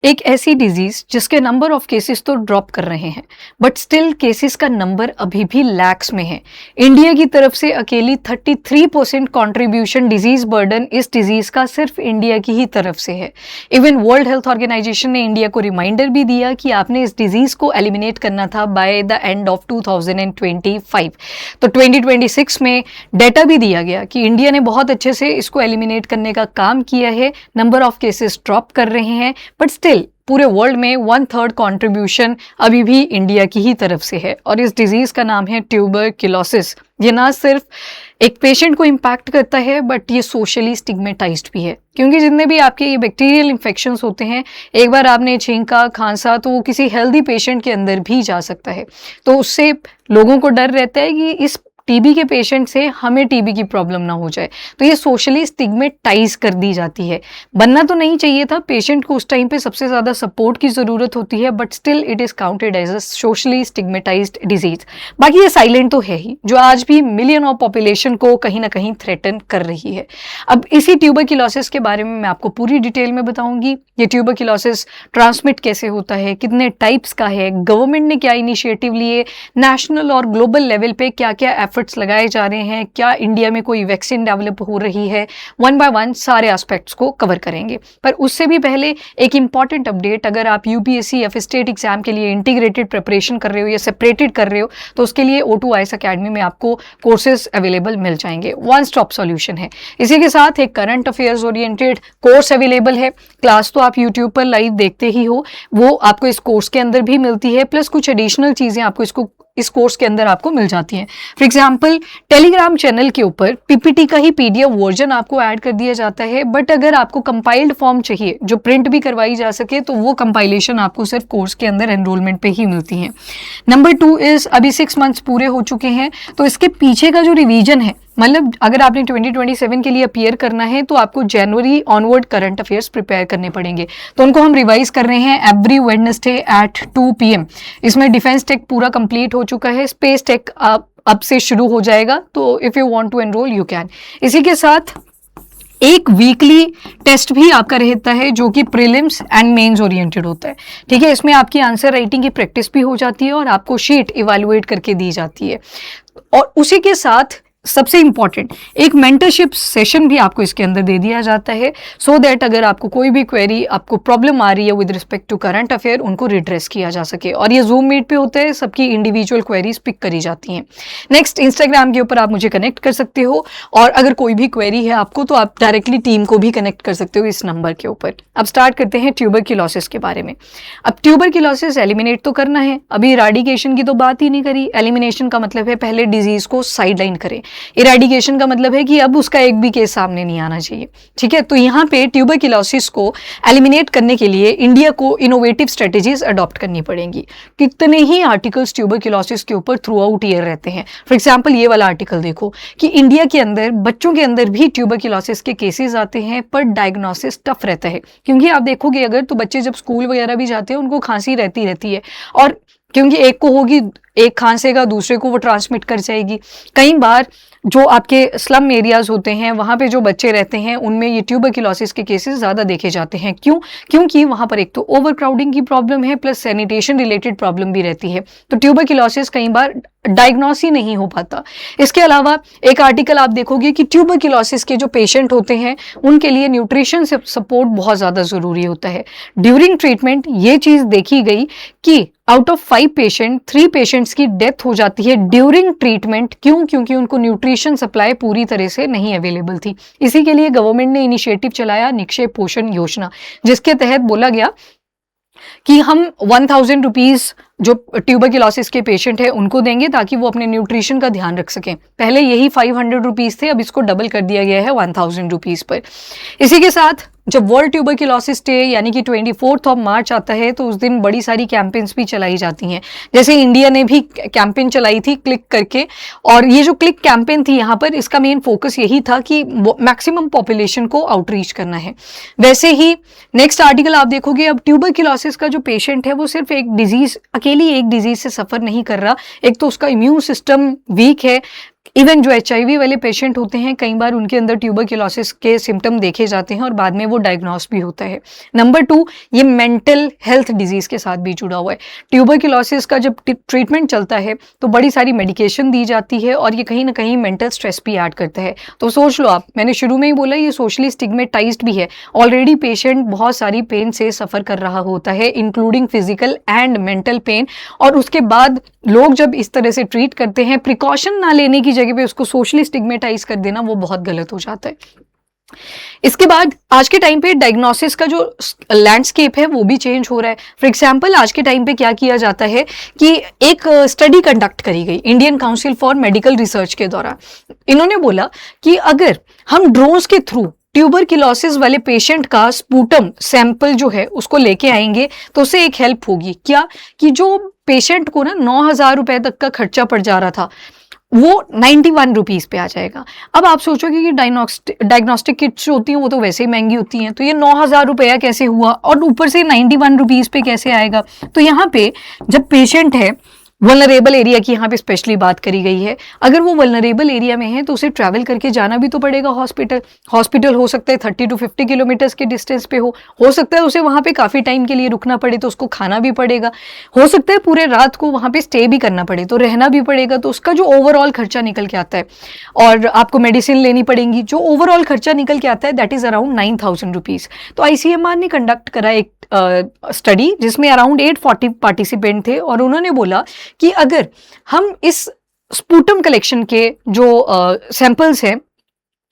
एक ऐसी डिजीज जिसके नंबर ऑफ केसेस तो ड्रॉप कर रहे हैं, बट स्टिल केसेस का नंबर अभी भी लैक्स में है। इंडिया की तरफ से अकेली 33% कंट्रीब्यूशन डिजीज बर्डन इस डिजीज का सिर्फ इंडिया की ही तरफ से है। इवन वर्ल्ड हेल्थ ऑर्गेनाइजेशन ने इंडिया को रिमाइंडर भी दिया कि आपने इस डिजीज को एलिमिनेट करना था बाय द एंड ऑफ 2025। तो 2026 में डेटा भी दिया गया कि इंडिया ने बहुत अच्छे से इसको एलिमिनेट करने का काम किया है, नंबर ऑफ केसेस ड्रॉप कर रहे हैं, बट स्टिल पूरे वर्ल्ड में 1/3 कंट्रीब्यूशन अभी भी इंडिया की ही तरफ से है। और इस डिजीज का नाम है ट्यूबरक्लोसिस। ये ना सिर्फ एक पेशेंट को इम्पैक्ट करता है, बट ये सोशली स्टिग्मेटाइज्ड भी है, क्योंकि जितने भी आपके ये बैक्टीरियल इन्फेक्शंस होते हैं, एक बार आपने छींका खांसा तो वो किसी हेल्दी पेशेंट के अंदर भी जा सकता है। तो उससे लोगों को डर रहता है कि इस टीबी के पेशेंट से हमें टीबी की प्रॉब्लम ना हो जाए, तो ये सोशली स्टिग्मेटाइज कर दी जाती है। बनना तो नहीं चाहिए था, पेशेंट को उस टाइम पे सबसे ज़्यादा सपोर्ट की ज़रूरत होती है, but still it is counted as a socially stigmatised disease. बाकी ये साइलेंट तो है ही, जो आज भी मिलियन ऑफ पॉपुलेशन को कहीं ना कहीं थ्रेटन कर रही है। अब इसी ट्यूबरक्लोसिस के बारे में मैं आपको पूरी डिटेल में बताऊंगी। ये ट्यूबरक्लोसिस ट्रांसमिट कैसे होता है, कितने टाइप्स का है, गवर्नमेंट ने क्या इनिशिएटिव लिए, नेशनल और ग्लोबल लेवल पे क्या क्या एफर्ट्स लगाए जा रहे हैं, क्या इंडिया में कोई वैक्सीन डेवलप हो रही है, वन बाय वन सारे एस्पेक्ट्स को कवर करेंगे। पर उससे भी पहले एक इंपॉर्टेंट अपडेट, अगर आप यूपीएससी या फिर स्टेट एग्जाम के लिए इंटीग्रेटेड प्रिपरेशन कर रहे हो या सेपरेटेड कर रहे हो, तो उसके लिए O2 IAS अकेडमी में आपको कोर्सेज अवेलेबल मिल जाएंगे। वन स्टॉप सॉल्यूशन है। इसी के साथ एक current affairs oriented course available है। क्लास तो आप यूट्यूब पर लाइव देखते ही हो, वो आपको इस कोर्स के अंदर भी मिलती है, प्लस कुछ एडिशनल चीजें आपको इस कोर्स के अंदर आपको मिल जाती हैं। फॉर एग्जाम्पल, टेलीग्राम चैनल के ऊपर पीपीटी का ही PDF वर्जन आपको ऐड कर दिया जाता है, बट अगर आपको कंपाइल्ड फॉर्म चाहिए जो प्रिंट भी करवाई जा सके, तो वो कंपाइलेशन आपको सिर्फ कोर्स के अंदर एनरोलमेंट पे ही मिलती है। नंबर 2 इज अभी 6 मंथ्स पूरे हो चुके हैं, तो इसके पीछे का जो रिवीजन है, मतलब अगर आपने 2027 के लिए अपीयर करना है तो आपको जनवरी ऑनवर्ड करंट अफेयर्स प्रिपेयर करने पड़ेंगे। तो उनको हम रिवाइज कर रहे हैं एवरी वेडनेसडे एट 2 PM। इसमें डिफेंस टेक पूरा कंप्लीट हो चुका है, स्पेस टेक अब से शुरू हो जाएगा, तो if you want to enroll you can. इसी के साथ एक वीकली टेस्ट भी आपका रहता है जो कि प्रीलिम्स एंड मेंस ओरिएंटेड होता है। ठीक है, इसमें आपकी आंसर राइटिंग की प्रैक्टिस भी हो जाती है और आपको शीट इवैल्यूएट करके दी जाती है। और उसी के साथ सबसे इंपॉर्टेंट एक मेंटरशिप सेशन भी आपको इसके अंदर दे दिया जाता है, सो दैट अगर आपको कोई भी क्वेरी, आपको प्रॉब्लम आ रही है with respect to current affair, उनको रिड्रेस किया जा सके। और ये जूम मीट पे होता है, सबकी इंडिविजुअल क्वेरीज पिक करी जाती हैं। नेक्स्ट, इंस्टाग्राम के ऊपर आप मुझे कनेक्ट कर सकते हो, और अगर कोई भी क्वेरी है आपको तो आप डायरेक्टली टीम को भी कनेक्ट कर सकते हो इस नंबर के ऊपर। अब स्टार्ट करते हैं ट्यूबरक्लोसिस के बारे में। अब ट्यूबरक्लोसिस एलिमिनेट तो करना है, अभी इराडिकेशन की तो बात ही नहीं करी। एलिमिनेशन का मतलब है पहले डिजीज को साइडलाइन करें, इरेडिकेशन का मतलब है कि अब उसका एक भी केस सामने नहीं आना चाहिए। ठीक है, तो यहाँ पे ट्यूबरक्लोसिस को एलिमिनेट करने के लिए इंडिया को इनोवेटिव स्ट्रेटेजीज अडॉप्ट करनी पड़ेंगी। कितने ही आर्टिकल्स ट्यूबरक्लोसिस के ऊपर थ्रू आउट ईयर रहते हैं। फॉर एग्जाम्पल, ये वाला आर्टिकल देखो कि इंडिया के अंदर बच्चों के अंदर भी ट्यूबरक्लोसिस के केसेस आते हैं, पर डायग्नोसिस टफ रहता है। क्योंकि आप देखोगे अगर, तो बच्चे जब स्कूल वगैरह भी जाते हैं उनको खांसी रहती है, और क्योंकि एक को होगी, एक खांसेगा, दूसरे को वो ट्रांसमिट कर जाएगी। कई बार जो आपके स्लम एरियाज होते हैं, वहाँ पे जो बच्चे रहते हैं, उनमें ये ट्यूबरक्लोसिस के केसेस ज़्यादा देखे जाते हैं। क्यों? क्योंकि वहाँ पर एक तो ओवर क्राउडिंग की प्रॉब्लम है, प्लस सैनिटेशन रिलेटेड प्रॉब्लम भी रहती है। तो ट्यूबरक्लोसिस कई बार डायग्नोस ही नहीं हो पाता। इसके अलावा एक आर्टिकल आप देखोगे कि ट्यूबरक्लोसिस के जो पेशेंट होते हैं उनके लिए न्यूट्रिशन सपोर्ट बहुत ज़्यादा ज़रूरी होता है। ड्यूरिंग ट्रीटमेंट ये चीज़ देखी गई कि आउट ऑफ 5 पेशेंट 3 पेशेंट्स की डेथ हो जाती है ड्यूरिंग ट्रीटमेंट। क्यों? क्योंकि उनको न्यूट्रिशन सप्लाई पूरी तरह से नहीं अवेलेबल थी। इसी के लिए गवर्नमेंट ने इनिशिएटिव चलाया निक्षेप पोषण योजना, जिसके तहत बोला गया कि हम 1000 रुपीज जो ट्यूबरक्लोसिस के पेशेंट है उनको देंगे, ताकि वो अपने न्यूट्रिशन का ध्यान रख सकें। पहले यही 500 रुपीज थे, अब इसको डबल कर दिया गया है 1000 रुपीज पर। इसी के साथ जब वर्ल्ड ट्यूबरक्लोसिस डे यानी कि 24 मार्च आता है, तो उस दिन बड़ी सारी कैंपेन्स भी चलाई जाती हैं। जैसे इंडिया ने भी कैंपेन चलाई थी क्लिक करके, और ये जो क्लिक कैंपेन थी यहाँ पर, इसका मेन फोकस यही था कि मैक्सिमम पॉपुलेशन को आउटरीच करना है। वैसे ही नेक्स्ट आर्टिकल आप देखोगे, अब ट्यूबरक्लोसिस का जो पेशेंट है वो सिर्फ एक डिजीज, अकेली एक डिजीज से सफर नहीं कर रहा। एक तो उसका इम्यून सिस्टम वीक है, इवन जो HIV वाले पेशेंट होते हैं, कई बार उनके अंदर ट्यूबरक्लोसिस के सिम्टम देखे जाते हैं और बाद में वो डायग्नोस भी होता है। नंबर 2, ये मेंटल हेल्थ डिजीज के साथ भी जुड़ा हुआ है। ट्यूबरक्लोसिस का जब ट्रीटमेंट चलता है तो बड़ी सारी मेडिकेशन दी जाती है और ये कहीं ना कहीं मेंटल स्ट्रेस भी ऐड करता है। तो सोच लो आप, मैंने शुरू में ही बोला ये सोशली स्टिग्मेटाइज्ड भी है। ऑलरेडी पेशेंट बहुत सारी पेन से सफर कर रहा होता है, including physical and mental pen, और उसके बाद लोग जब इस तरह से ट्रीट करते हैं, प्रिकॉशन ना लेने की जगह पे उसको सोशली स्टिग्मेटाइज कर देना, वो बहुत गलत हो जाता है। इसके बाद आज के टाइम पे डायग्नोसिस का जो लैंडस्केप है वो भी चेंज हो रहा है। फॉर एग्जांपल, आज के टाइम पे क्या किया जाता है कि एक स्टडी कंडक्ट करी गई Indian council for medical research के द्वारा। इन्होंने बोला कि अगर हम ड्रोन्स के थ्रू ट्यूबरक्लोसिस वाले पेशेंट का स्पूटम सैंपल जो है उसको लेके आएंगे तो उससे एक हेल्प होगी। क्या कि जो पेशेंट को ना 9,000 रुपए तक का खर्चा पड़ जा रहा था, वो 91 रुपीज पे आ जाएगा। अब आप सोचोगे कि डायग्नोस्टिक किट्स जो होती हैं वो तो वैसे ही महंगी होती हैं, तो ये 9,000 रुपया कैसे हुआ और ऊपर से 91 रुपीज पे कैसे आएगा। तो यहाँ पे जब पेशेंट है, वल्नरेबल एरिया की यहाँ पे स्पेशली बात करी गई है, अगर वो वल्नरेबल एरिया में है तो उसे ट्रैवल करके जाना भी तो पड़ेगा हॉस्पिटल हो सकता है 30 to 50 किलोमीटर्स के डिस्टेंस पे हो सकता है उसे वहाँ पे काफ़ी टाइम के लिए रुकना पड़े तो उसको खाना भी पड़ेगा, हो सकता है पूरे रात को वहाँ पे स्टे भी करना पड़े तो रहना भी पड़ेगा, तो उसका जो ओवरऑल खर्चा निकल के आता है और आपको मेडिसिन लेनी पड़ेंगी, जो ओवरऑल खर्चा निकल के आता है दैट इज अराउंड 9,000 रुपीज़। तो ICMR ने कंडक्ट करा एक स्टडी जिसमें अराउंड 840 पार्टिसिपेंट थे और उन्होंने बोला कि अगर हम इस स्पूटम कलेक्शन के जो सैंपल्स हैं,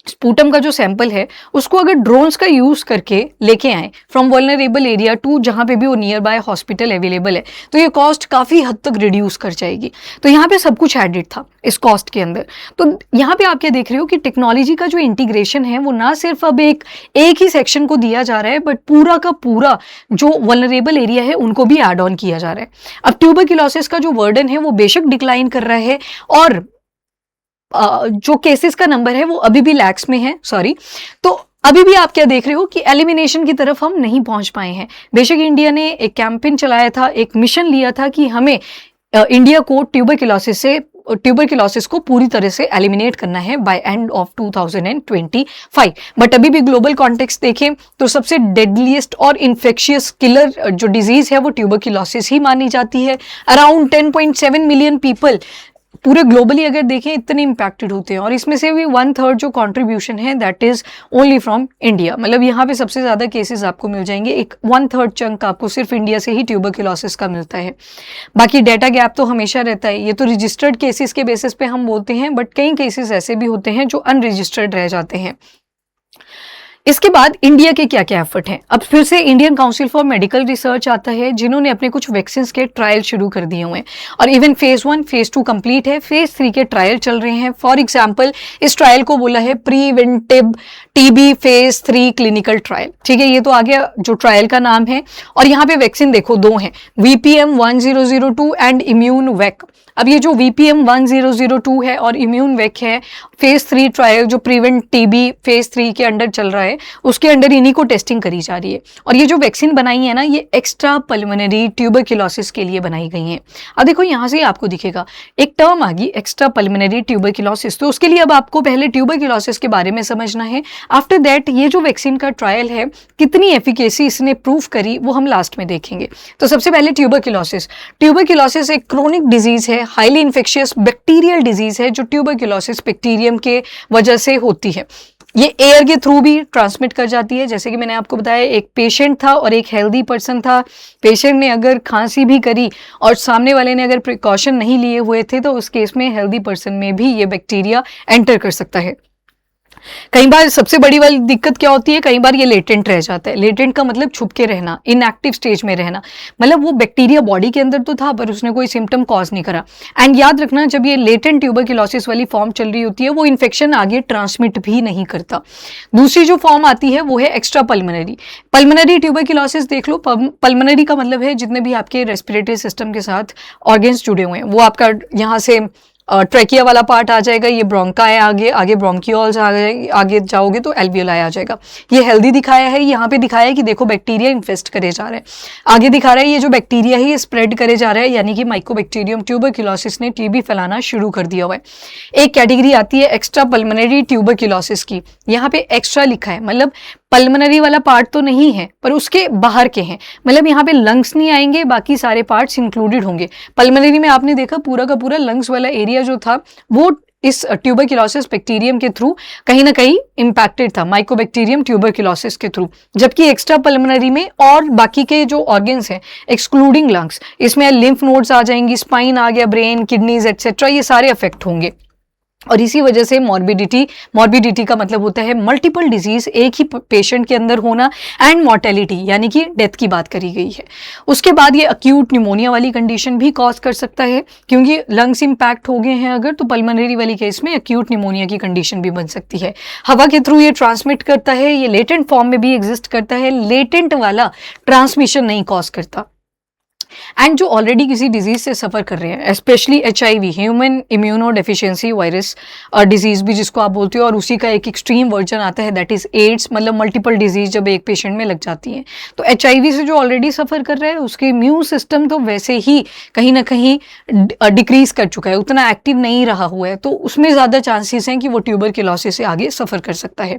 स्पूटम का जो सैंपल है उसको अगर ड्रोन्स का यूज करके लेके आए फ्रॉम वल्नरेबल एरिया टू जहां पे भी वो नियर बाय हॉस्पिटल अवेलेबल है, तो ये कॉस्ट काफी हद तक रिड्यूस कर जाएगी। तो यहाँ पे सब कुछ एडेड था इस कॉस्ट के अंदर। तो यहाँ पे आप क्या देख रहे हो कि टेक्नोलॉजी का जो इंटीग्रेशन है वो ना सिर्फ अब एक ही सेक्शन को दिया जा रहा है, बट पूरा का पूरा जो वल्नरेबल एरिया है उनको भी एड ऑन किया जा रहा है। अब ट्यूबरक्लोसिस का जो वर्डन है वो बेशक डिक्लाइन कर रहा है और जो केसेस का नंबर है वो अभी भी लैक्स में है, तो अभी भी आप क्या देख रहे हो कि एलिमिनेशन की तरफ हम नहीं पहुंच पाए हैं। बेशक इंडिया ने एक कैंपेन चलाया था, एक मिशन लिया था कि हमें इंडिया को ट्यूबरक्लोसिस को पूरी तरह से एलिमिनेट करना है बाय एंड ऑफ 2025। बट अभी भी ग्लोबल कॉन्टेक्स्ट देखें तो सबसे डेडलीस्ट और इन्फेक्शियस किलर जो डिजीज है वो ट्यूबरक्लोसिस ही मानी जाती है। अराउंड 10.7 मिलियन पीपल पूरे ग्लोबली अगर देखें इतने इंपैक्टेड होते हैं और इसमें से भी 1/3 जो कंट्रीब्यूशन है that is only from India. मतलब यहाँ पे सबसे ज़्यादा केसेस आपको मिल जाएंगे, एक 1/3 चंक आपको सिर्फ इंडिया से ही ट्यूबरक्लोसिस का मिलता है। बाकी डेटा गैप तो हमेशा रहता है, ये तो रजिस्टर्ड केसेस के बेसिस पे हम बोलते हैं, बट कई केसेस ऐसे भी होते हैं जो अनरजिस्टर्ड रह जाते हैं। इसके बाद इंडिया के क्या क्या एफर्ट हैं। अब फिर से Indian council for medical research आता है जिन्होंने अपने कुछ वैक्सीन के ट्रायल शुरू कर दिए हुए हैं और इवन फेज 1 फेज 2 कंप्लीट है, फेज 3 के ट्रायल चल रहे हैं। फॉर एग्जांपल इस ट्रायल को बोला है preventive TB phase 3 clinical trial, ठीक है, ये तो आ गया जो ट्रायल का नाम है। और यहाँ पे वैक्सीन देखो 2 हैं, VPM 1002 एंड इम्यून वैक। अब ये जो VPM 1002 है और इम्यून वैक है, फेज 3 ट्रायल जो प्रिवेंट TB फेज 3 के अंडर चल रहा है उसके अंडर इन्हीं को टेस्टिंग करी जा रही है। और ये जो वैक्सीन बनाई है ना, ये एक्स्ट्रा पल्मोनरी ट्यूबरक्लोसिस के लिए बनाई गई हैं। अब देखो यहाँ से आपको दिखेगा एक टर्म आ गई एक्स्ट्रा पल्मोनरी ट्यूबरक्लोसिस, तो उसके लिए अब आपको पहले ट्यूबरक्लोसिस के बारे में समझना है। आफ्टर दैट ये जो वैक्सीन का ट्रायल है कितनी एफिकेसी इसने प्रूव करी वो हम लास्ट में देखेंगे। तो सबसे पहले ट्यूबरक्लोसिस एक क्रोनिक डिजीज है, हाईली इन्फेक्शियस बैक्टीरियल डिजीज है जो ट्यूबरक्लोसिस बैक्टीरियम के वजह से होती है। ये एयर के थ्रू भी ट्रांसमिट कर जाती है। जैसे कि मैंने आपको बताया एक पेशेंट था और एक हेल्दी पर्सन था, पेशेंट ने अगर खांसी भी करी और सामने वाले ने अगर प्रिकॉशन नहीं लिए हुए थे तो उस केस में हेल्दी पर्सन में भी ये बैक्टीरिया एंटर कर सकता है। कई बार सबसे बड़ी वाली दिक्कत क्या होती है, कई बार ये लेटेंट रह जाता है। लेटेंट का मतलब छुप के रहना, इनएक्टिव स्टेज में रहना, मतलब वो बैक्टीरिया बॉडी के अंदर तो था पर उसने कोई सिम्टम कॉज नहीं करा। एंड याद रखना जब ये लेटेंट ट्यूबरक्लोसिस वाली फॉर्म चल रही होती है वो इन्फेक्शन आगे ट्रांसमिट भी नहीं करता। दूसरी जो फॉर्म आती है वो है एक्स्ट्रा पल्मोनरी ट्यूबरक्लोसिस। देख लो, पल्मोनरी का मतलब है जितने भी आपके रेस्पिरेटरी सिस्टम के साथ ऑर्गन्स जुड़े हुए हैं, वो आपका यहाँ से ट्रैकिया वाला पार्ट आ जाएगा, ये ब्रोंकाई आगे, आगे ब्रोंकियोल्स आगे जाओगे तो एल्वियोलाई आ जाएगा। ये हेल्दी दिखाया है, यहाँ पे दिखाया है कि देखो बैक्टीरिया इन्फेस्ट करे जा रहे हैं। आगे दिखा रहा है ये जो बैक्टीरिया है ये स्प्रेड करे जा रहा है, यानी कि माइकोबैक्टीरियम ट्यूबरक्लोसिस ने टीबी फैलाना शुरू कर दिया हुआ है। एक कैटेगरी आती है एक्स्ट्रा पल्मोनरी ट्यूबरक्लोसिस की, यहाँ पे एक्स्ट्रा लिखा है, मतलब पल्मोनरी वाला पार्ट तो नहीं है पर उसके बाहर के हैं, मतलब यहाँ पे लंग्स नहीं आएंगे, बाकी सारे पार्ट्स इंक्लूडेड होंगे। पल्मोनरी में आपने देखा पूरा का पूरा लंग्स वाला एरिया जो था वो इस ट्यूबरक्लोसिस बैक्टीरियम के थ्रू कहीं ना कहीं इंपैक्टेड था, माइकोबैक्टीरियम ट्यूबरक्लोसिस के थ्रू। जबकि एक्स्ट्रा पल्मोनरी में और बाकी के जो ऑर्गन्स हैं एक्सक्लूडिंग लंग्स, इसमें लिम्फ नोड्स आ जाएंगी, स्पाइन आ गया, ब्रेन, किडनीज एक्सेट्रा, ये सारे अफेक्ट होंगे। और इसी वजह से मॉर्बिडिटी का मतलब होता है मल्टीपल डिजीज एक ही पेशेंट के अंदर होना, एंड मॉर्टेलिटी यानी कि डेथ की बात करी गई है। उसके बाद ये अक्यूट न्यूमोनिया वाली कंडीशन भी कॉज कर सकता है, क्योंकि लंग्स इंपैक्ट हो गए हैं अगर, तो पल्मोनरी वाली केस में अक्यूट न्यूमोनिया की कंडीशन भी बन सकती है। हवा के थ्रू ये ट्रांसमिट करता है, ये लेटेंट फॉर्म में भी एग्जिस्ट करता है, लेटेंट वाला ट्रांसमिशन नहीं कॉज करता। एंड जो ऑलरेडी किसी डिजीज से सफर कर रहे हैं, specially HIV, human immuno deficiency virus disease भी जिसको आप बोलते हो, और उसी का एक एक्सट्रीम वर्जन आता है दैट इज एड्स, मतलब मल्टीपल डिजीज जब एक पेशेंट में लग जाती है। तो HIV से जो ऑलरेडी सफर कर रहा है उसके इम्यून सिस्टम तो वैसे ही कहीं ना कहीं डिक्रीज कर चुका है, उतना एक्टिव नहीं रहा हुआ है, तो उसमें ज़्यादा चांसेस हैं कि वो ट्यूबरक्लोसिस से आगे सफर कर सकता है।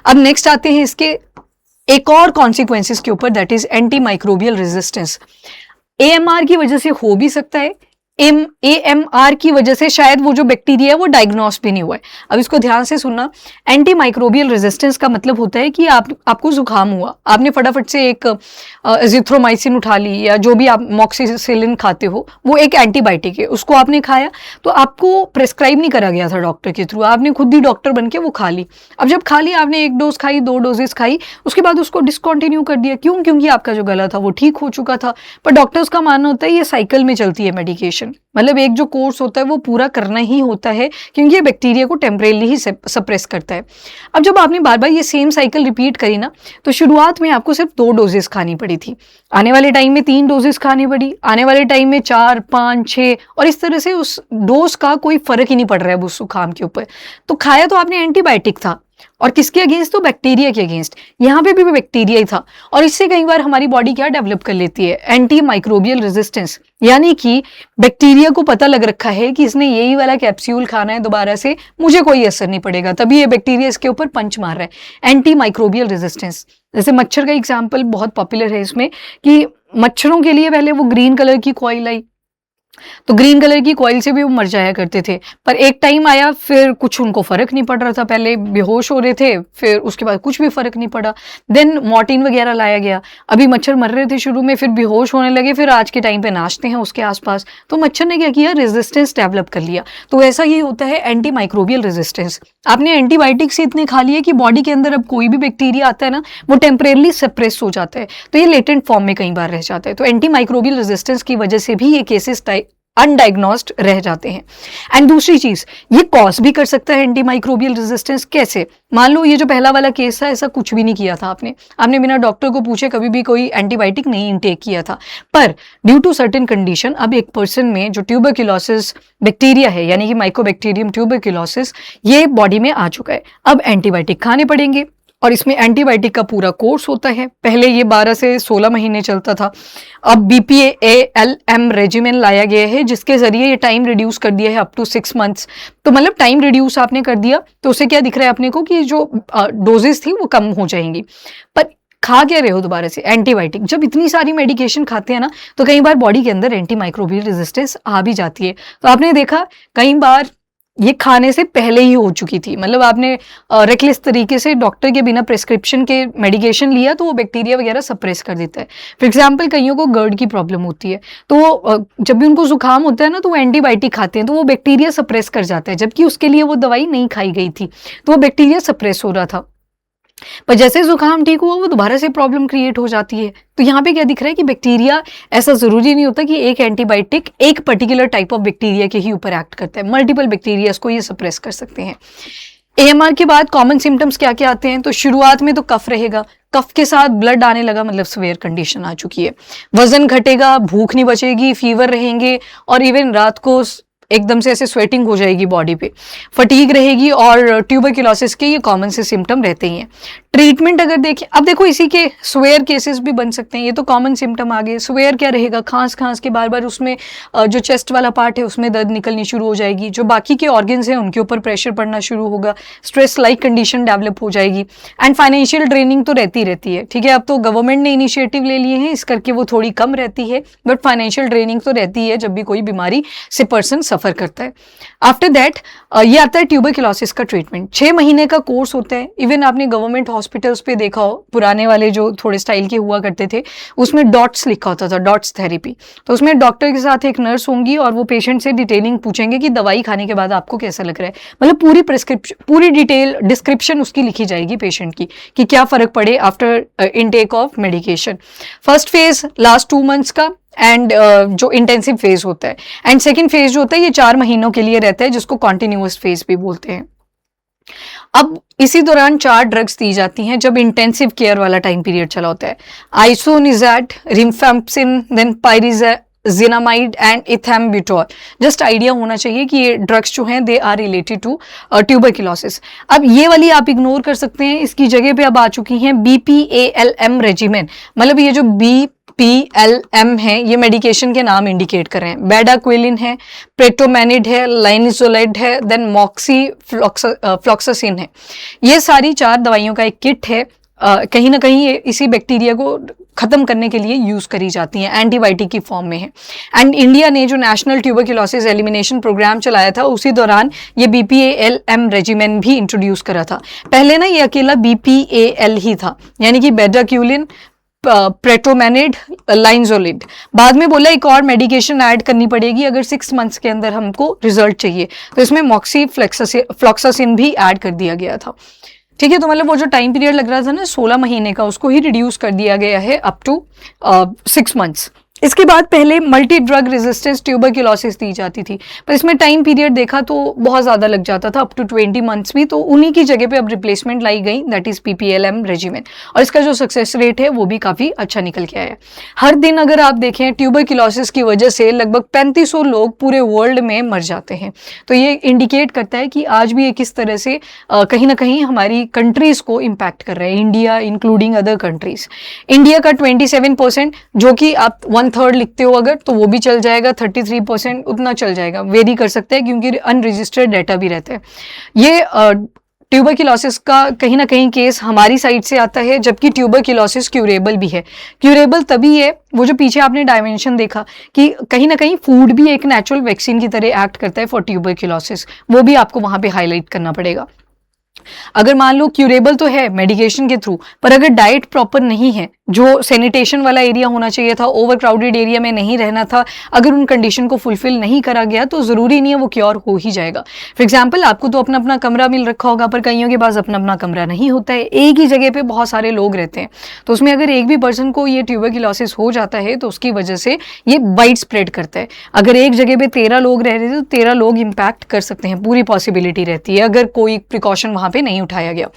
अब नेक्स्ट आते हैं इसके एक और कॉन्सिक्वेंसेस के ऊपर, that is anti microbial resistance. AMR की वजह से हो भी सकता है, AMR की वजह से शायद वो जो बैक्टीरिया है वो डायग्नोस भी नहीं हुआ है। अब इसको ध्यान से सुनना, एंटी माइक्रोबियल रेजिस्टेंस का मतलब होता है कि आपको जुकाम हुआ, आपने फटाफट से एक एजिथ्रोमाइसिन उठा ली, या जो भी आप मॉक्सिसिलिन खाते हो वो एक एंटीबायोटिक है, उसको आपने खाया तो आपको प्रेस्क्राइब नहीं करा गया था डॉक्टर के थ्रू, आपने खुद ही डॉक्टर बन के वो खा ली। अब जब खा ली, आपने 1 डोज खाई, 2 डोजेस खाई, उसके बाद उसको डिसकंटिन्यू कर दिया। क्यों? क्योंकि आपका जो गला था वो ठीक हो चुका था। पर डॉक्टर्स का मानना होता है ये साइकिल में चलती है मेडिकेशन, मतलब एक जो कोर्स होता है वो पूरा करना ही होता है, क्योंकि ये बैक्टीरिया को टेम्परेली ही सप्रेस करता है। अब जब आपने बार बार ये सेम साइकिल रिपीट करी ना, तो शुरुआत में आपको सिर्फ 2 डोजेस खानी पड़ी थी, आने वाले टाइम में 3 डोजेस खानी पड़ी, आने वाले टाइम में 4, 5, 6, और इस तरह से उस डोज का कोई फर्क ही नहीं पड़ रहा है उस जुकाम के ऊपर। तो खाया तो आपने एंटीबायोटिक था, और किसके अगेंस्ट? तो बैक्टीरिया के अगेंस्ट। यहाँ पे भी बैक्टीरिया ही था, और इससे कई बार हमारी बॉडी क्या डेवलप कर लेती है? एंटी माइक्रोबियल रेजिस्टेंस, यानी कि बैक्टीरिया को पता लग रखा है कि इसने यही वाला कैप्सूल खाना है दोबारा से, मुझे कोई असर नहीं पड़ेगा, तभी ये बैक्टीरिया इसके ऊपर पंच मार रहा है। एंटी माइक्रोबियल रेजिस्टेंस, जैसे मच्छर का एग्जाम्पल बहुत पॉपुलर है इसमें, कि मच्छरों के लिए पहले वो ग्रीन कलर की कॉइल आई, तो ग्रीन कलर की कॉइल से भी वो मर जाया करते थे, पर एक टाइम आया फिर कुछ उनको फर्क नहीं पड़ रहा था, पहले बेहोश हो रहे थे, फिर उसके बाद कुछ भी फर्क नहीं पड़ा। देन मॉर्टिन वगैरह लाया गया, अभी मच्छर मर रहे थे शुरू में, फिर बेहोश होने लगे, फिर आज के टाइम पे नाचते हैं उसके आसपास। तो मच्छर ने क्या किया? रेजिस्टेंस डेवलप कर लिया। तो ऐसा ही होता है एंटी माइक्रोबियल रेजिस्टेंस। आपने एंटीबायोटिक से इतने खा लिए कि बॉडी के अंदर अब कोई भी बैक्टीरिया आता है ना, वो टेम्परेरली सप्रेस हो जाता है, तो ये लेटेंट फॉर्म में कई बार रह जाता है। तो एंटी माइक्रोबियल रेजिस्टेंस की वजह से भी ये केसेस अनडायग्नोस्ड रह जाते हैं। एंड दूसरी चीज, ये कॉज भी कर सकता है एंटी माइक्रोबियल रेजिस्टेंस। कैसे? मान लो ये जो पहला वाला केस था, ऐसा कुछ भी नहीं किया था आपने बिना डॉक्टर को पूछे कभी भी कोई एंटीबायोटिक नहीं इनटेक किया था, पर ड्यू टू सर्टेन कंडीशन अब एक पर्सन में जो ट्यूबरक्लोसिस बैक्टीरिया है, यानी कि माइकोबैक्टीरियम ट्यूबरक्लोसिस, ये बॉडी में आ चुका है, अब एंटीबायोटिक खाने पड़ेंगे। और इसमें एंटीबायोटिक का पूरा कोर्स होता है, पहले ये 12 से 16 महीने चलता था, अब BPALM रेजिमेन लाया गया है, जिसके जरिए ये टाइम रिड्यूस कर दिया है अप टू 6 मंथ्स। तो मतलब टाइम रिड्यूस आपने कर दिया, तो उससे क्या दिख रहा है अपने को कि जो डोजेस थी वो कम हो जाएंगी। पर खा क्या रहे हो दोबारा से? एंटीबायोटिक। जब इतनी सारी मेडिकेशन खाते हैं ना, तो कई बार बॉडी के अंदर एंटी माइक्रोबियल रेजिस्टेंस आ भी जाती है। तो आपने देखा कई बार ये खाने से पहले ही हो चुकी थी, मतलब आपने रेकलेस तरीके से डॉक्टर के बिना प्रेस्क्रिप्शन के मेडिकेशन लिया, तो वो बैक्टीरिया वगैरह सप्रेस कर देता है। फॉर एग्जांपल कईयों को गर्ड की प्रॉब्लम होती है, तो जब भी उनको जुकाम होता है ना, तो वो एंटीबायोटिक खाते हैं, तो वो बैक्टीरिया सप्रेस कर जाता है, जबकि उसके लिए वो दवाई नहीं खाई गई थी, तो वो बैक्टीरिया सप्रेस हो रहा था। पर जैसे जुकाम ठीक हुआ, वो दोबारा से प्रॉब्लम क्रिएट हो जाती है। तो यहाँ पे क्या दिख रहा है कि बैक्टीरिया, ऐसा जरूरी नहीं होता कि एक एंटीबायोटिक एक पर्टिकुलर टाइप ऑफ बैक्टीरिया के ही ऊपर एक्ट करता है, मल्टीपल बैक्टीरियाज को ये सप्रेस कर सकते हैं। AMR के बाद कॉमन सिम्टम्स क्या क्या आते हैं? तो शुरुआत में तो कफ रहेगा, कफ के साथ ब्लड आने लगा, मतलब सीवियर कंडीशन आ चुकी है। वजन घटेगा, भूख नहीं बचेगी, फीवर रहेंगे, और इवन रात को एकदम से ऐसे स्वेटिंग हो जाएगी बॉडी पे, फटीग रहेगी, और ट्यूबरक्लोसिस के ये कॉमन से सिम्टम रहते ही हैं। ट्रीटमेंट अगर देखें, अब देखो इसी के स्वेयर केसेस भी बन सकते हैं, ये तो कॉमन सिम्टम आ गए। स्वेयर क्या रहेगा, खांस खांस के बार बार उसमें जो चेस्ट वाला पार्ट है उसमें दर्द निकलनी शुरू हो जाएगी, जो बाकी के ऑर्गन्स हैं उनके ऊपर प्रेशर पड़ना शुरू होगा, स्ट्रेस लाइक कंडीशन डेवलप हो जाएगी, एंड फाइनेंशियल ड्रेनिंग तो रहती रहती है। ठीक है, अब तो गवर्नमेंट ने इनिशिएटिव ले लिए हैं, इस करके वो थोड़ी कम रहती है, बट फाइनेंशियल ड्रेनिंग तो रहती है जब भी कोई बीमारी से पर्सन सफर करता है। आफ्टर दैट ये आता है ट्यूबरक्लोसिस का ट्रीटमेंट। 6 महीने का कोर्स होता है। इवन आपने गवर्नमेंट हॉस्पिटल्स पे देखा हो, पुराने वाले जो थोड़े स्टाइल के हुआ करते थे, उसमें डॉट्स लिखा होता था, डॉट्स थेरेपी। तो उसमें डॉक्टर के साथ एक नर्स होंगी और वो पेशेंट से डिटेलिंग पूछेंगे कि दवाई खाने के बाद आपको कैसा लग रहा है, मतलब पूरी प्रिस्क्रिप्शन, पूरी डिटेल डिस्क्रिप्शन उसकी लिखी जाएगी पेशेंट की, कि क्या फर्क पड़े after intake of medication. First phase last 2 months का, एंड जो इंटेंसिव फेज होता है, एंड सेकेंड फेज जो होता है ये 4 महीनों के लिए रहता है, जिसको कॉन्टिन्यूअस फेज भी बोलते हैं। अब इसी दौरान 4 ड्रग्स दी जाती हैं जब इंटेंसिव केयर वाला टाइम पीरियड चला होता है। Isoniazid, rifampicin, then pyrazinamide and ethambutol. Just idea होना चाहिए कि ये ड्रग्स जो हैं they are related to tuberculosis. अब ये वाली आप इग्नोर कर सकते हैं, इसकी जगह पे अब आ चुकी हैं BPALM रेजिमेन। मतलब ये जो BPLM है ये मेडिकेशन के नाम इंडिकेट कर रहे हैं। बेडाक्विलिन है, प्रेटोमेनिड है, लाइनिसोलाइड है, देन मॉक्सी फ्लॉक्सासिन है। ये सारी 4 दवाइयों का एक किट है। कहीं ना कहीं ये इसी बैक्टीरिया को खत्म करने के लिए यूज करी जाती हैं, एंटीबायोटिक की फॉर्म में है। एंड इंडिया ने जो नेशनल ट्यूबरक्लोसिस एलिमिनेशन प्रोग्राम चलाया था उसी दौरान ये BPALM रेजिमेन भी इंट्रोड्यूस करा था। पहले ना ये अकेला BPAL ही था, यानी कि बेडाक्विलिन, प्रेटोमेनिड, लाइनजोलिड। बाद में बोला एक और मेडिकेशन ऐड करनी पड़ेगी अगर 6 मंथ्स के अंदर हमको रिजल्ट चाहिए, तो इसमें मॉक्सी फ्लॉक्सासिन भी ऐड कर दिया गया था। ठीक है, तो मतलब वो जो टाइम पीरियड लग रहा था ना 16 महीने का, उसको ही रिड्यूस कर दिया गया है अप टू 6 मंथ्स। इसके बाद पहले मल्टी ड्रग रेजिस्टेंस ट्यूबरक्लोसिस दी जाती थी, पर इसमें टाइम पीरियड देखा तो बहुत ज़्यादा लग जाता था, अप टू 20 मंथ्स भी। तो उन्हीं की जगह पे अब रिप्लेसमेंट लाई गई, दैट इज़ PPLM रेजिमेन, और इसका जो सक्सेस रेट है वो भी काफ़ी अच्छा निकल के आया। हर दिन अगर आप देखें ट्यूबरक्लोसिस की वजह से लगभग 3500 लोग पूरे वर्ल्ड में मर जाते हैं। तो ये इंडिकेट करता है कि आज भी ये किस तरह से कहीं ना कहीं हमारी कंट्रीज़ को इम्पैक्ट कर रहे हैं, India including other countries. India का 27%, जो कि आप 1/3 लिखते हो अगर, तो वो भी चल जाएगा। 33% उतना चल जाएगा, वेरी कर सकते हैं क्योंकि अनरजिस्टर्ड डाटा भी रहता है। ये ट्यूबरक्लोसिस का कहीं ना कहीं केस हमारी साइड से आता है, जबकि ट्यूबरक्लोसिस क्यूरेबल भी है। क्यूरेबल तभी है, वो जो पीछे आपने डायमेंशन देखा कि कहीं ना कहीं फूड भी एक नेचुरल वैक्सीन की तरह एक्ट करता है फॉर ट्यूबरक्लोसिस, वो भी आपको वहां पे हाईलाइट करना पड़ेगा। अगर मान लो क्यूरेबल तो है मेडिकेशन के थ्रू, पर अगर डाइट प्रॉपर नहीं है, जो सैनिटेशन वाला एरिया होना चाहिए था, ओवर क्राउडेड एरिया में नहीं रहना था, अगर उन कंडीशन को फुलफिल नहीं करा गया तो ज़रूरी नहीं है वो क्योर हो ही जाएगा। फॉर एग्जाम्पल, आपको तो अपना अपना कमरा मिल रखा होगा, पर कईयों के पास अपना अपना कमरा नहीं होता है, एक ही जगह पे बहुत सारे लोग रहते हैं, तो उसमें अगर एक भी पर्सन को ये ट्यूबरक्लोसिस हो जाता है तो उसकी वजह से ये वाइड स्प्रेड करता है। अगर एक जगह पे 13 लोग रह रहे थे तो 13 लोग इम्पैक्ट कर सकते हैं, पूरी पॉसिबिलिटी रहती है अगर कोई प्रिकॉशन वहां पे नहीं उठाया गया।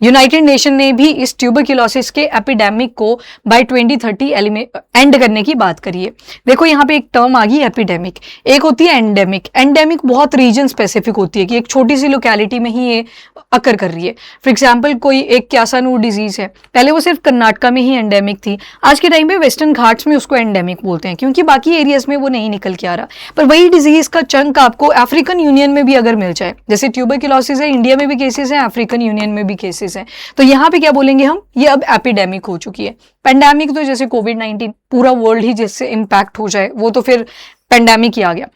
यूनाइटेड नेशन ने भी इस ट्यूबरक्लोसिस के एपिडेमिक को बाय 2030 एंड करने की बात करी है। देखो यहाँ पे एक टर्म आ गई एपिडेमिक, एक होती है एंडेमिक। एंडेमिक बहुत रीजन स्पेसिफिक होती है कि एक छोटी सी लोकेलिटी में ही ये अकर कर रही है। फॉर एग्जाम्पल, कोई एक क्यासानू डिजीज है, पहले वो सिर्फ कर्नाटका में ही एंडेमिक थी, आज के टाइम पे वेस्टर्न घाट्स में उसको एंडेमिक बोलते हैं क्योंकि बाकी एरियाज में वो नहीं निकल के आ रहा। पर वही डिजीज का चंक आपको अफ्रीकन यूनियन में भी अगर मिल जाए, जैसे ट्यूबरक्लोसिस है, इंडिया में भी केसेस हैं, अफ्रीकन यूनियन में भी केसेस हैं, तो यहाँ पे क्या बोलेंगे हम, ये अब एपिडेमिक हो चुकी है। पेंडेमिक तो जैसे कोविड-19 पूरा वर्ल्ड ही जिससे इम्पैक्ट हो जाए, वो तो फिर पेंडेमिक ही आ गया।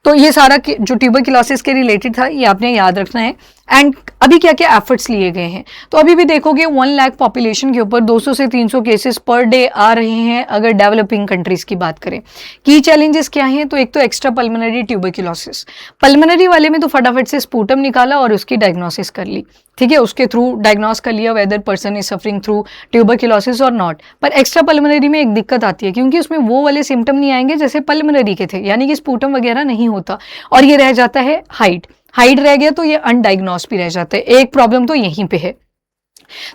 तो ये सारा जो ट्यूबरक्लोसिस के रिलेटेड था ये आपने याद रखना है। एंड अभी क्या क्या एफर्ट्स लिए गए हैं, तो अभी भी देखोगे 1 लाख पॉपुलेशन के ऊपर 200 से 300 केसेस पर डे आ रहे हैं अगर डेवलपिंग कंट्रीज की बात करें। की चैलेंजेस क्या हैं, तो एक तो एक्स्ट्रा पल्मोनरी ट्यूबरक्लोसिस। पल्मोनरी वाले में तो फटाफट से स्पूटम निकाला और उसकी डायग्नोसिस कर ली, ठीक है, उसके थ्रू डायग्नोस कर लिया weather person is suffering through tuberculosis और नॉट। पर एक्स्ट्रा पल्मोनरी में एक दिक्कत आती है क्योंकि उसमें वो वाले सिम्टम नहीं आएंगे जैसे पल्मोनरी के थे, यानी कि स्पूटम वगैरह नहीं होता, और ये रह जाता है हाइट रह गया तो ये अनडायग्नोस भी रह जाता है। एक प्रॉब्लम तो यहीं पे है।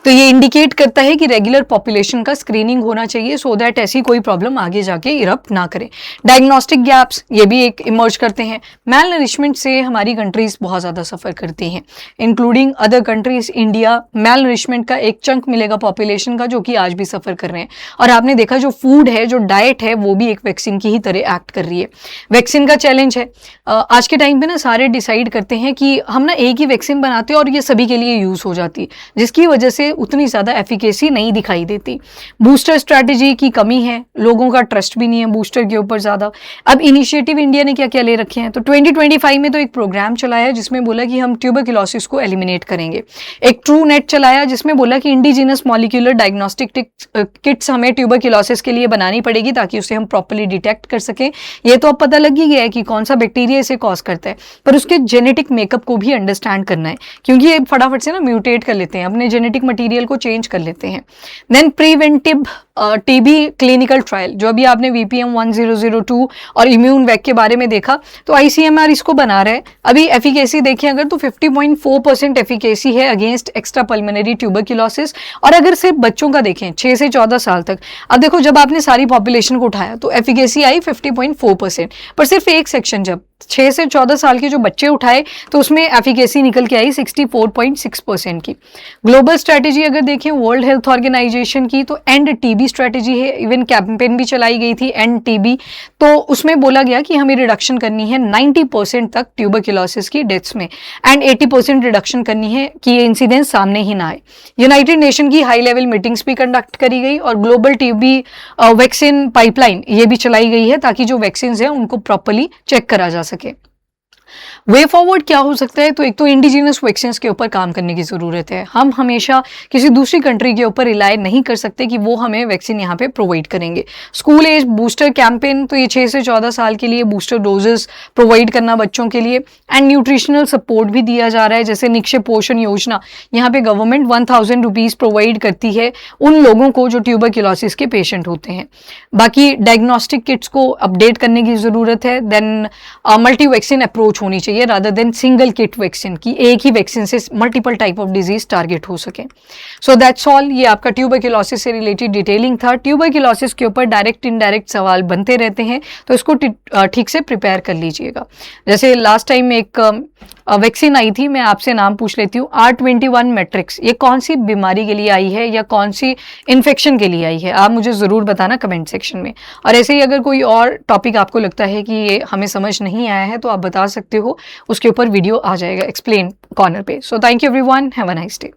तो ये इंडिकेट करता है कि रेगुलर पॉपुलेशन का स्क्रीनिंग होना चाहिए सो दैट ऐसी कोई प्रॉब्लम आगे जाके इरप्ट ना करे। डायग्नोस्टिक गैप्स ये भी एक इमर्ज करते हैं। मेल नरिशमेंट से हमारी कंट्रीज बहुत ज़्यादा सफ़र करती हैं, including other countries. India malnourishment का एक चंक मिलेगा पॉपुलेशन का जो कि आज भी सफ़र कर रहे हैं। और आपने देखा जो फूड है, जो डाइट है, वो भी एक वैक्सीन की ही तरह एक्ट कर रही है। वैक्सीन का चैलेंज है, आज के टाइम पे ना सारे डिसाइड करते हैं कि हम ना एक ही वैक्सीन बनाते हैं और ये सभी के लिए यूज़ हो जाती है, जिसकी वजह से उतनी ज़्यादा एफिकेसी नहीं दिखाई देती। बूस्टर स्ट्रैटेजी की कमी है, लोगों का ट्रस्ट भी नहीं है बूस्टर के ऊपर ज़्यादा। अब इनिशिएटिव इंडिया ने क्या क्या ले रखे हैं, तो 2025 में तो एक प्रोग्राम चलाया है जिसमें बोला कि हम ट्यूबरक्लोसिस को एलिमिनेट करेंगे। एक ट्रू नेट चलाया जिसमें बोला कि इंडिजिनस मॉलिक्यूलर डायग्नोस्टिक किट्स हमें ट्यूबरक्लोसिस के लिए बनानी पड़ेगी ताकि उसे हम प्रॉपर्ली डिटेक्ट कर सकें। ये तो अब पता लग ही गया है कि कौन सा बैक्टीरिया इसे कॉज करता है, पर उसके जेनेटिक मेकअप को भी अंडरस्टैंड करना है, क्योंकि ये फटाफट से ना म्यूटेट कर लेते हैं, अपने जेनेटिक मटीरियल को चेंज कर लेते हैं। Then preventive TB clinical trial, जो अभी आपने VPM 1002 और इम्यून वैक के बारे में देखा, तो ICMR इसको बना रहा है। अभी एफिकेसी देखें अगर तो 50.4% एफिकेसी है अगेंस्ट एक्स्ट्रा पल्मोनरी ट्यूबरक्लोसिस। और अगर सिर्फ बच्चों का देखें 6 से 14 साल तक, अब देखो जब आपने सारी पॉपुलेशन को उठाया तो एफिकेसी आई 50.4%, पर सिर्फ एक सेक्शन जब 6 से 14 साल के जो बच्चे उठाए तो उसमें एफिकेसी निकल के आई 64.6% की। ग्लोबल स्ट्रैटेजी अगर देखें वर्ल्ड हेल्थ ऑर्गेनाइजेशन की, तो एंड टीबी स्ट्रैटेजी है, इवन कैंपेन भी चलाई गई थी एंड टीबी, तो उसमें बोला गया कि हमें रिडक्शन करनी है 90% तक ट्यूबरक्लोसिस की डेथ्स में, एंड 80% रिडक्शन करनी है कि ये इंसिडेंस सामने ही ना आए। यूनाइटेड नेशन की हाई लेवल मीटिंग्स भी कंडक्ट करी गई और ग्लोबल टीबी वैक्सीन पाइपलाइन ये भी चलाई गई है ताकि जो वैक्सीन है उनको प्रॉपर्ली चेक करा जा सके। वे फॉरवर्ड क्या हो सकता है, तो एक तो इंडिजिनस वैक्सीन के ऊपर काम करने की ज़रूरत है। हम हमेशा किसी दूसरी कंट्री के ऊपर रिलाय नहीं कर सकते कि वो हमें वैक्सीन यहाँ पे प्रोवाइड करेंगे। स्कूल एज बूस्टर कैंपेन, तो ये 6 से 14 साल के लिए बूस्टर डोजेस प्रोवाइड करना बच्चों के लिए, एंड न्यूट्रिशनल सपोर्ट भी दिया जा रहा है, जैसे निक्षय पोषण योजना, यहाँ पे गवर्नमेंट 1000 रुपीज़ प्रोवाइड करती है उन लोगों को जो ट्यूबरक्लोसिस के पेशेंट होते हैं। बाकी डायग्नोस्टिक किट्स को अपडेट करने की ज़रूरत है। देन मल्टी वैक्सीन अप्रोच होनी चाहिए rather than single kit vaccine की, एक ही वैक्सीन से multiple type of disease target हो सके। सो दैट्स ऑल, ये आपका ट्यूबरक्लोसिस से रिलेटेड डिटेलिंग था। ट्यूबरक्लोसिस के ऊपर डायरेक्ट इनडायरेक्ट सवाल बनते रहते हैं, तो इसको ठीक से प्रिपेयर कर लीजिएगा। जैसे लास्ट टाइम एक वैक्सीन आई थी, मैं आपसे नाम पूछ लेती हूँ, R21 मैट्रिक्स, ये कौन सी बीमारी के लिए आई है या कौन सी इन्फेक्शन के लिए आई है, आप मुझे ज़रूर बताना कमेंट सेक्शन में। और ऐसे ही अगर कोई और टॉपिक आपको लगता है कि ये हमें समझ नहीं आया है तो आप बता सकते हो, उसके ऊपर वीडियो आ जाएगा एक्सप्लेन कॉर्नर पे। So thank you everyone, have a nice day.